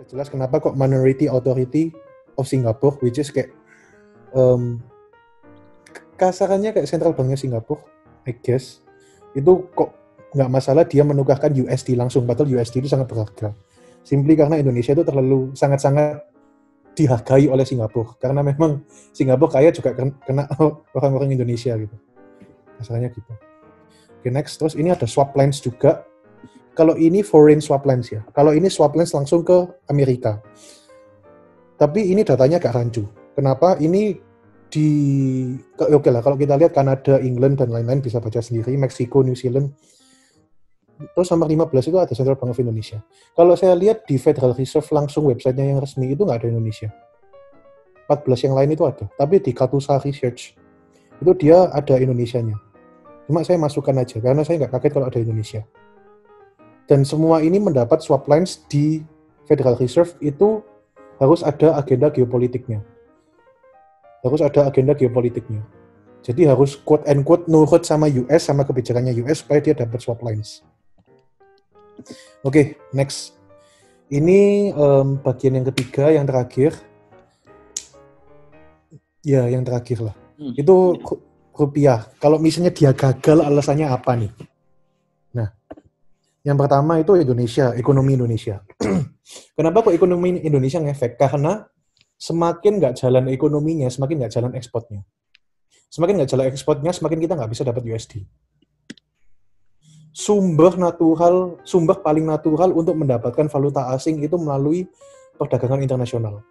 jelas kenapa kok Minority Authority of Singapore, which is kayak kasarannya kayak central banknya Singapura, I guess, itu kok nggak masalah dia menukarkan USD langsung, padahal USD itu sangat berharga. Simply karena Indonesia itu terlalu sangat-sangat dihargai oleh Singapura, karena memang Singapura kaya juga kena orang-orang Indonesia gitu. Kasarannya gitu. Oke, next. Terus ini ada swap lines juga. Kalau ini foreign swap lines ya. Kalau ini swap lines langsung ke Amerika. Tapi ini datanya agak rancu. Kenapa? Ini oke lah, kalau kita lihat Kanada, England, dan lain-lain bisa baca sendiri, Meksiko, New Zealand. Terus nomor 15 itu ada Central Bank of Indonesia. Kalau saya lihat di Federal Reserve langsung websitenya yang resmi itu nggak ada Indonesia. 14 yang lain itu ada. Tapi di Katusa Research itu dia ada Indonesianya. Cuma saya masukkan aja, karena saya nggak kaget kalau ada Indonesia. Dan semua ini mendapat swap lines di Federal Reserve itu harus ada agenda geopolitiknya. Jadi harus quote and quote nurut sama US, sama kebijakannya US supaya dia dapat swap lines. Oke, next. Ini bagian yang ketiga, yang terakhir. Ya, yang terakhir lah. Itu rupiah. Kalau misalnya dia gagal, alasannya apa nih? Nah, yang pertama itu Indonesia, ekonomi Indonesia. Kenapa kok ekonomi Indonesia ngefek? Karena semakin nggak jalan ekonominya, semakin nggak jalan ekspornya. Semakin nggak jalan ekspornya, semakin kita nggak bisa dapat USD. Sumber paling natural untuk mendapatkan valuta asing itu melalui perdagangan internasional.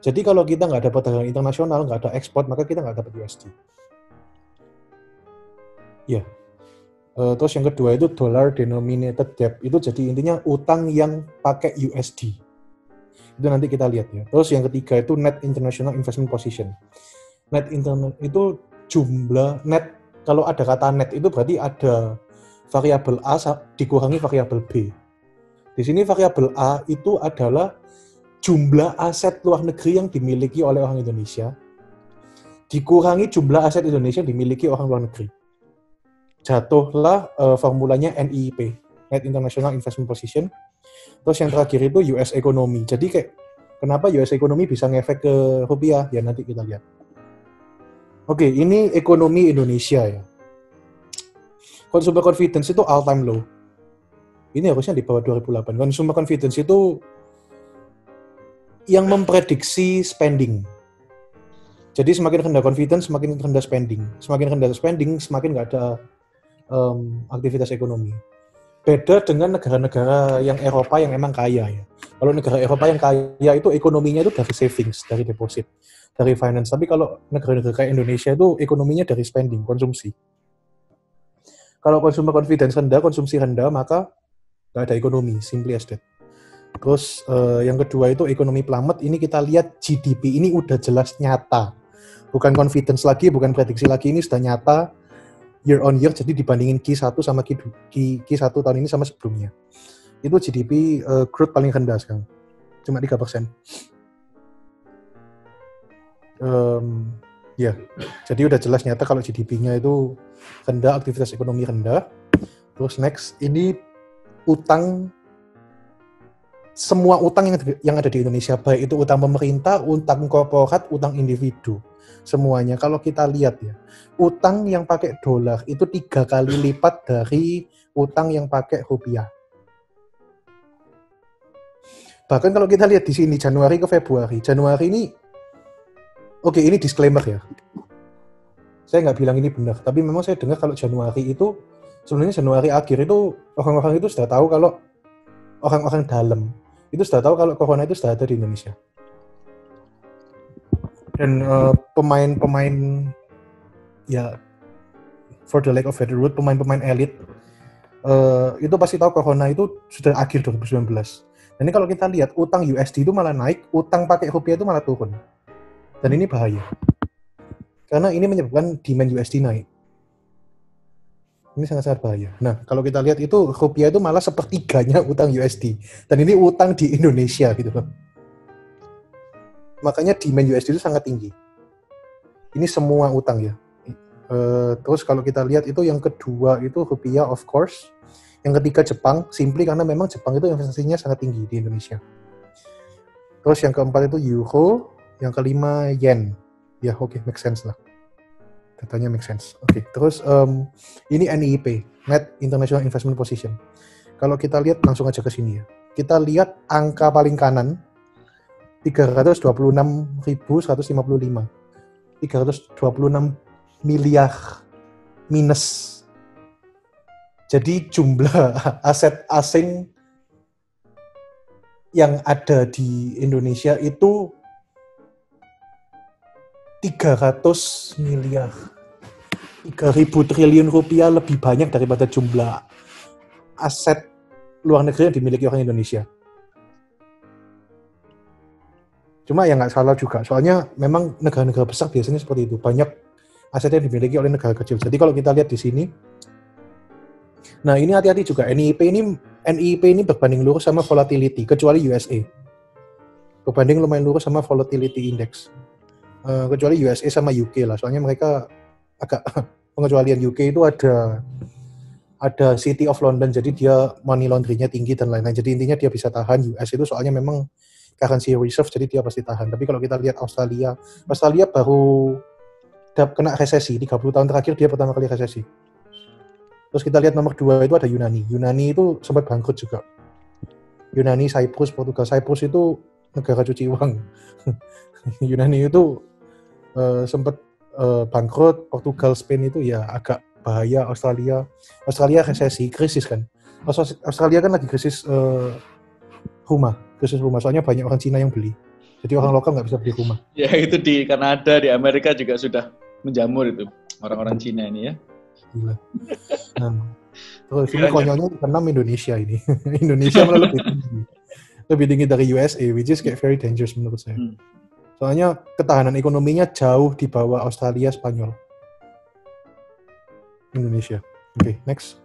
Jadi kalau kita nggak dapat perdagangan internasional, nggak ada ekspor, maka kita nggak dapat USD. Ya. Terus yang kedua itu dollar denominated debt. Itu jadi intinya utang yang pakai USD. Itu nanti kita lihat ya. Terus yang ketiga itu net international investment position. Net internal itu jumlah net, kalau ada kata net itu berarti ada variabel A dikurangi variabel B. Di sini variabel A itu adalah jumlah aset luar negeri yang dimiliki oleh orang Indonesia dikurangi jumlah aset Indonesia yang dimiliki orang luar negeri. Jatuhlah formulanya NIIP, Net International Investment Position. Terus yang terakhir itu US Economy. Jadi kayak kenapa US Economy bisa ngefek ke rupiah? Ya nanti kita lihat. Oke, ini ekonomi Indonesia ya. Consumer confidence itu all time low. Ini harusnya di bawah 2008. Consumer confidence itu yang memprediksi spending. Jadi semakin rendah confidence, semakin rendah spending. Semakin rendah spending, semakin nggak ada aktivitas ekonomi. Beda dengan negara-negara yang Eropa yang emang kaya ya. Kalau negara Eropa yang kaya itu ekonominya itu dari savings, dari deposit, dari finance. Tapi kalau negara-negara kayak Indonesia itu ekonominya dari spending, konsumsi. Kalau consumer confidence rendah, konsumsi rendah, maka nggak ada ekonomi, simply as that. Terus yang kedua itu ekonomi plummet. Ini kita lihat GDP, ini udah jelas nyata. Bukan confidence lagi, bukan prediksi lagi, ini sudah nyata year on year. Jadi dibandingin Q1 sama Q1 tahun ini sama sebelumnya. Itu GDP growth paling rendah sekarang. Cuma 3%. Ya, jadi udah jelas nyata kalau GDP-nya itu rendah, aktivitas ekonomi rendah. Terus next, ini utang, semua utang yang ada di Indonesia, baik itu utang pemerintah, utang korporat, utang individu, semuanya. Kalau kita lihat ya, utang yang pakai dolar itu 3 kali lipat dari utang yang pakai rupiah. Bahkan kalau kita lihat di sini Januari ke Februari, Januari ini, oke, ini disclaimer ya. Saya nggak bilang ini benar, tapi memang saya dengar kalau Januari itu, sebenarnya Januari akhir itu orang-orang itu sudah tahu kalau orang-orang dalam itu sudah tahu kalau corona itu sudah ada di Indonesia. Dan pemain-pemain ya, for the lack of better word, pemain-pemain elit itu pasti tahu corona itu sudah akhir 2019. Dan ini kalau kita lihat utang USD itu malah naik, utang pakai rupiah itu malah turun. Dan ini bahaya. Karena ini menyebabkan demand USD naik. Ini sangat-sangat bahaya. Nah, kalau kita lihat itu rupiah itu malah sepertiganya utang USD. Dan ini utang di Indonesia gitu loh. Makanya demand USD itu sangat tinggi. Ini semua utang ya. Terus kalau kita lihat itu yang kedua itu rupiah of course. Yang ketiga Jepang, simply karena memang Jepang itu investasinya sangat tinggi di Indonesia. Terus yang keempat itu euro, yang kelima yen. Ya oke, make sense lah. Datanya make sense. Oke, terus ini NIP, Net International Investment Position. Kalau kita lihat langsung aja ke sini ya. Kita lihat angka paling kanan 326.155. 326 miliar minus. Jadi jumlah aset asing yang ada di Indonesia itu 300 miliar. 3.000 triliun rupiah lebih banyak daripada jumlah aset luar negeri yang dimiliki orang Indonesia. Cuma ya nggak salah juga, soalnya memang negara-negara besar biasanya seperti itu. Banyak aset yang dimiliki oleh negara kecil. Jadi kalau kita lihat di sini, nah ini hati-hati juga, NIP ini berbanding lurus sama volatility, kecuali USA. Berbanding lumayan lurus sama volatility index. Kecuali USA sama UK lah, soalnya mereka agak pengecualian. UK itu ada City of London, jadi dia money laundry-nya tinggi dan lain-lain. Jadi intinya dia bisa tahan. US itu soalnya memang currency reserve, jadi dia pasti tahan. Tapi kalau kita lihat Australia baru kena resesi, 30 tahun terakhir dia pertama kali resesi. Terus kita lihat nomor 2 itu ada Yunani. Yunani itu sempat bangkrut juga. Yunani, Cyprus, Portugal. Cyprus itu negara cuci uang. Yunani itu sempat bangkrut. Portugal, Spain itu ya agak bahaya. Australia resesi, krisis kan. Australia kan lagi krisis rumah. Soalnya banyak orang Cina yang beli. Jadi orang lokal nggak bisa beli rumah. Ya itu di Kanada, di Amerika juga sudah menjamur itu orang-orang Cina ini ya. Gila. Nah, terus ini konyolnya ke-6 Indonesia ini. Indonesia malah lebih tinggi dari USA, which is kayak very dangerous menurut saya. Soalnya ketahanan ekonominya jauh di bawah Australia, Spanyol. Indonesia. Oke, next.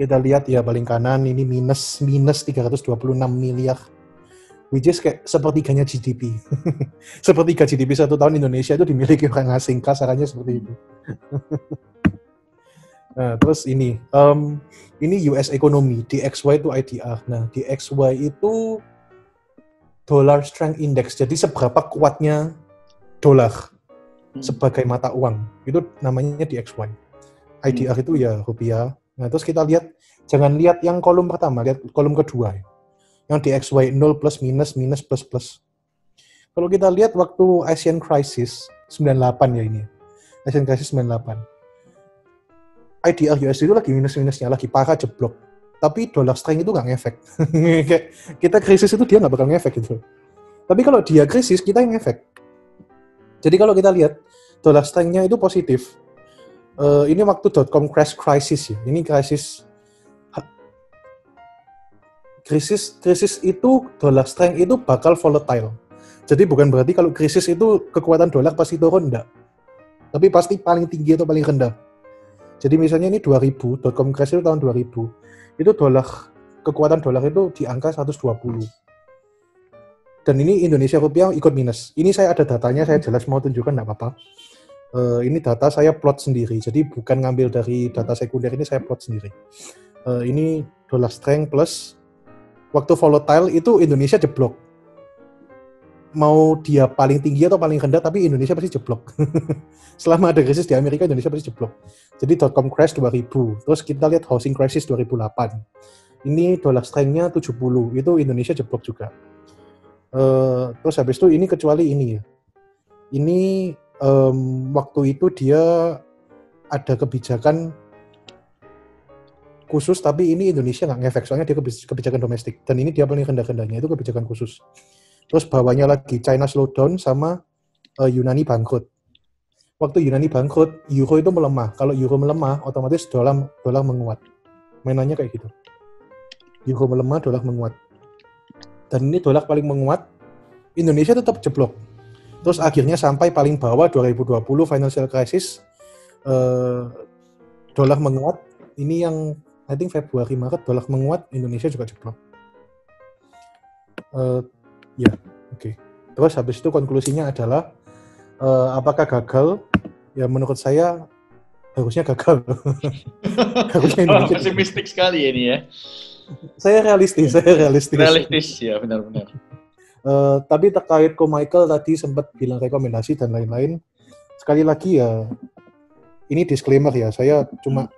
Kita lihat ya paling kanan ini minus 326 miliar. Which is kayak sepertiganya GDP. Sepertiga GDP 1 tahun Indonesia itu dimiliki orang asing, kasarannya seperti itu. Nah, terus ini US ekonomi, DXY itu IDR. Nah, DXY itu Dollar Strength Index. Jadi seberapa kuatnya dolar sebagai mata uang. Itu namanya DXY. IDR itu ya rupiah. Nah, terus kita lihat, jangan lihat yang kolom pertama, lihat kolom kedua. Yang DXY 0 plus minus plus plus. Kalau kita lihat waktu Asian Crisis 98 ya ini. Asian Crisis 98. IDR USD itu lagi minus-minusnya, lagi parah jeblok. Tapi dollar strength itu nggak ngefek. Kita krisis itu dia nggak bakal ngefek gitu. Tapi kalau dia krisis, kita yang ngefek. Jadi kalau kita lihat, dollar strength-nya itu positif. Ini waktu .com crash crisis ya. Ini krisis itu dollar strength itu bakal volatile. Jadi bukan berarti kalau krisis itu kekuatan dolar pasti turun, enggak. Tapi pasti paling tinggi atau paling rendah. Jadi misalnya ini 2000, .com crash itu tahun 2000. Itu kekuatan dolar itu di angka 120. Dan ini Indonesia rupiah ikut minus. Ini saya ada datanya, saya jelas mau tunjukkan, enggak apa-apa. Ini data saya plot sendiri. Jadi bukan ngambil dari data sekunder, ini saya plot sendiri. Ini dollar strength plus waktu volatile itu Indonesia jeblok. Mau dia paling tinggi atau paling rendah, tapi Indonesia pasti jeblok. Selama ada krisis di Amerika, Indonesia pasti jeblok. Jadi .com crash 2000. Terus kita lihat housing crisis 2008. Ini dollar strength-nya 70. Itu Indonesia jeblok juga. Terus habis itu ini kecuali ini ya. Ini waktu itu dia ada kebijakan khusus, tapi ini Indonesia nggak ngefek. Soalnya dia kebijakan domestik. Dan ini dia paling rendah-rendahnya, itu kebijakan khusus. Terus bawahnya lagi China slowdown sama Yunani bangkrut. Waktu Yunani bangkrut, euro itu melemah. Kalau euro melemah, otomatis dolar menguat. Mainannya kayak gitu. Euro melemah, dolar menguat. Dan ini dolar paling menguat, Indonesia tetap jeblok. Terus akhirnya sampai paling bawah 2020 financial crisis, dolar menguat. Ini yang I think Februari Maret dolar menguat, Indonesia juga jeblok. Ya, oke. Terus habis itu konklusinya adalah apakah gagal? Ya menurut saya harusnya gagal. Harusnya Indonesia pesimistik sekali ini ya. Saya realistis. Realistis ya, benar-benar. Tapi terkait Ko Michael tadi sempat bilang rekomendasi dan lain-lain. Sekali lagi ya, ini disclaimer ya, saya cuma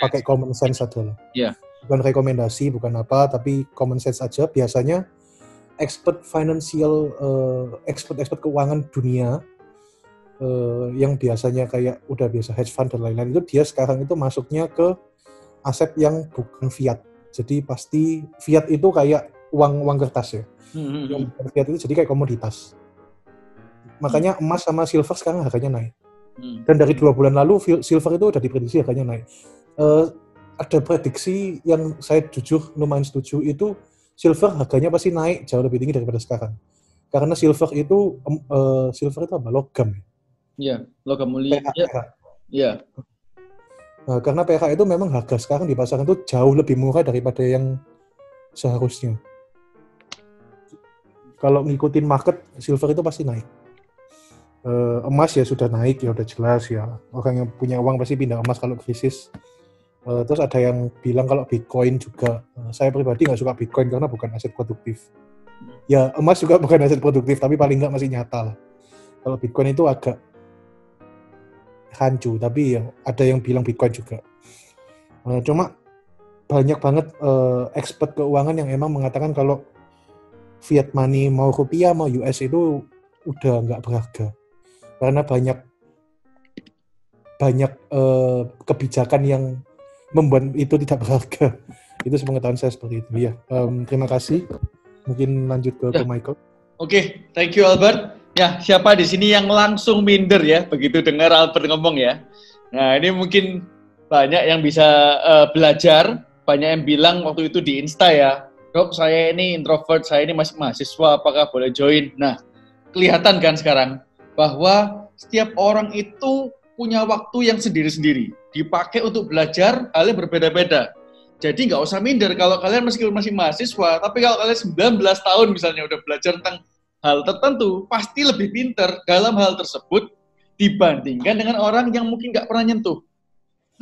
pakai common sense aja lah. Yeah. Bukan rekomendasi, bukan apa, tapi common sense aja. Biasanya expert keuangan dunia yang biasanya kayak udah biasa hedge fund dan lain-lain, itu dia sekarang itu masuknya ke aset yang bukan fiat. Jadi pasti fiat itu kayak uang kertas ya. Yang fiat itu jadi kayak komoditas. Makanya emas sama silver sekarang harganya naik. Dan dari 2 bulan lalu silver itu udah diprediksi harganya naik. Ada prediksi yang saya jujur lumayan setuju, itu silver harganya pasti naik jauh lebih tinggi daripada sekarang. Karena silver itu apa? Logam. Iya, logam mulia. Iya. Karena perak itu memang harga sekarang di pasaran itu jauh lebih murah daripada yang seharusnya. Kalau ngikutin market, silver itu pasti naik. Emas ya sudah naik, ya udah jelas ya. Orang yang punya uang pasti pindah emas kalau krisis. Terus ada yang bilang kalau Bitcoin juga. Saya pribadi nggak suka Bitcoin karena bukan aset produktif. Ya emas juga bukan aset produktif, tapi paling nggak masih nyata lah. Kalau Bitcoin itu agak hancu, tapi ya ada yang bilang Bitcoin juga. Cuma banyak banget expert keuangan yang emang mengatakan kalau fiat money mau rupiah mau US itu udah nggak berharga. Karena banyak kebijakan yang membuat itu tidak berharga. Itu sepengetahuan saya seperti itu. Ya, terima kasih. Mungkin lanjut ke Michael. Oke, thank you Albert. Ya, siapa di sini yang langsung minder ya begitu dengar Albert ngomong ya. Nah, ini mungkin banyak yang bisa belajar. Banyak yang bilang waktu itu di Insta ya, Dok, saya ini introvert, saya ini masih mahasiswa, apakah boleh join? Nah, kelihatan kan sekarang bahwa setiap orang itu punya waktu yang sendiri-sendiri. Dipakai untuk belajar, hal yang berbeda-beda. Jadi nggak usah minder kalau kalian meskipun masih mahasiswa, tapi kalau kalian 19 tahun misalnya udah belajar tentang hal tertentu, pasti lebih pintar dalam hal tersebut dibandingkan dengan orang yang mungkin nggak pernah nyentuh.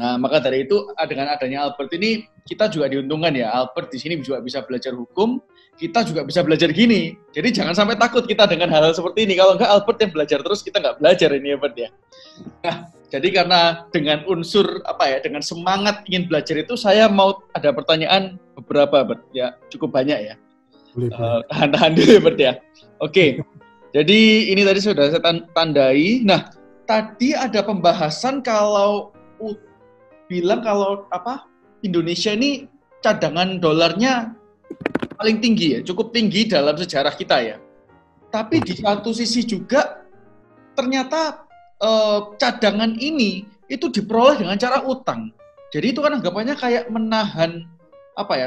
Nah, maka dari itu dengan adanya Albert ini, kita juga diuntungkan ya. Albert di sini juga bisa belajar hukum, kita juga bisa belajar gini. Jadi jangan sampai takut kita dengan hal-hal seperti ini. Kalau nggak Albert yang belajar terus, kita nggak belajar ini Albert ya. Nah, jadi karena dengan unsur dengan semangat ingin belajar itu, saya mau ada pertanyaan beberapa Albert ya, cukup banyak ya. Tahan-tahan dulu Albert ya. Oke. Jadi ini tadi sudah saya tandai. Nah, tadi ada pembahasan kalau bilang kalau Indonesia ini cadangan dolarnya paling tinggi ya, cukup tinggi dalam sejarah kita ya. Tapi di satu sisi juga ternyata cadangan ini itu diperoleh dengan cara utang. Jadi itu kan anggapannya kayak menahan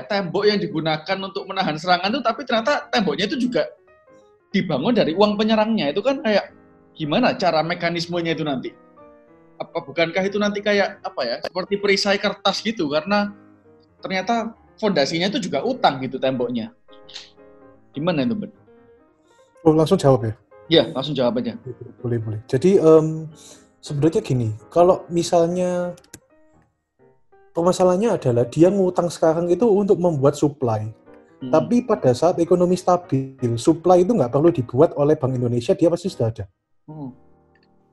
tembok yang digunakan untuk menahan serangan itu, tapi ternyata temboknya itu juga dibangun dari uang penyerangnya. Itu kan kayak gimana cara mekanismenya itu nanti? Bukankah itu nanti kayak seperti perisai kertas gitu, karena ternyata fondasinya itu juga utang gitu temboknya. Gimana itu, Ben? Langsung jawab ya? Iya, langsung jawab aja. Boleh. Jadi sebenarnya gini, kalau misalnya permasalahannya adalah dia ngutang sekarang itu untuk membuat supply. Tapi pada saat ekonomi stabil, supply itu nggak perlu dibuat oleh Bank Indonesia, dia pasti sudah ada.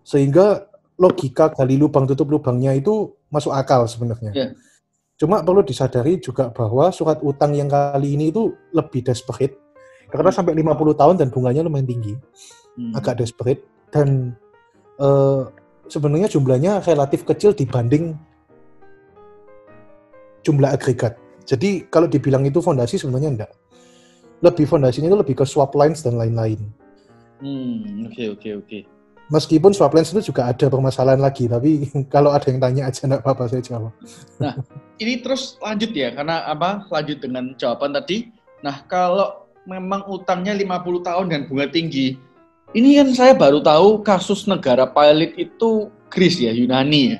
Sehingga logika gali lubang tutup lubangnya itu masuk akal sebenarnya. Yeah. Cuma perlu disadari juga bahwa surat utang yang kali ini itu lebih desperate karena sampai 50 tahun dan bunganya lumayan tinggi. Agak desperate dan sebenarnya jumlahnya relatif kecil dibanding jumlah agregat. Jadi kalau dibilang itu fondasi sebenarnya enggak. Lebih fondasinya itu lebih ke swap lines dan lain-lain. Oke. Meskipun swap lines itu juga ada permasalahan lagi, tapi kalau ada yang tanya aja enggak apa-apa saya jawab. Nah, ini terus lanjut ya, karena lanjut dengan jawaban tadi. Nah, kalau memang utangnya 50 tahun dan bunga tinggi, ini kan saya baru tahu kasus negara pilot itu Greece ya, Yunani ya.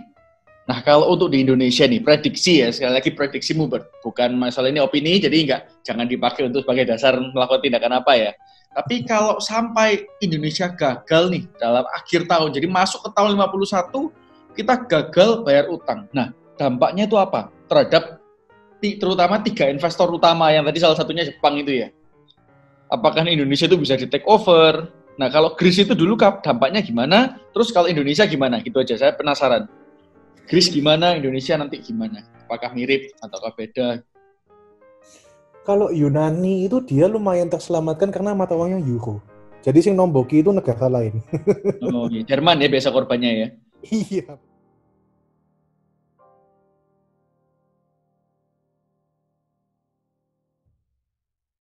Nah, kalau untuk di Indonesia nih, prediksi ya, sekali lagi prediksimu, bukan masalah ini opini, jadi jangan dipakai untuk sebagai dasar melakukan tindakan apa ya. Tapi kalau sampai Indonesia gagal nih dalam akhir tahun, jadi masuk ke tahun 51, kita gagal bayar utang. Nah, dampaknya itu apa? Terhadap terutama 3 investor utama yang tadi salah satunya Jepang itu ya. Apakah Indonesia itu bisa di take over? Nah, kalau Greece itu dulu dampaknya gimana? Terus kalau Indonesia gimana? Gitu aja, saya penasaran. Greece gimana, Indonesia nanti gimana? Apakah mirip ataukah beda? Kalau Yunani itu dia lumayan terselamatkan karena mata uangnya euro. Jadi sing nomboki itu negara lain. Oh, ya. Jerman ya biasa korbannya ya. Iya.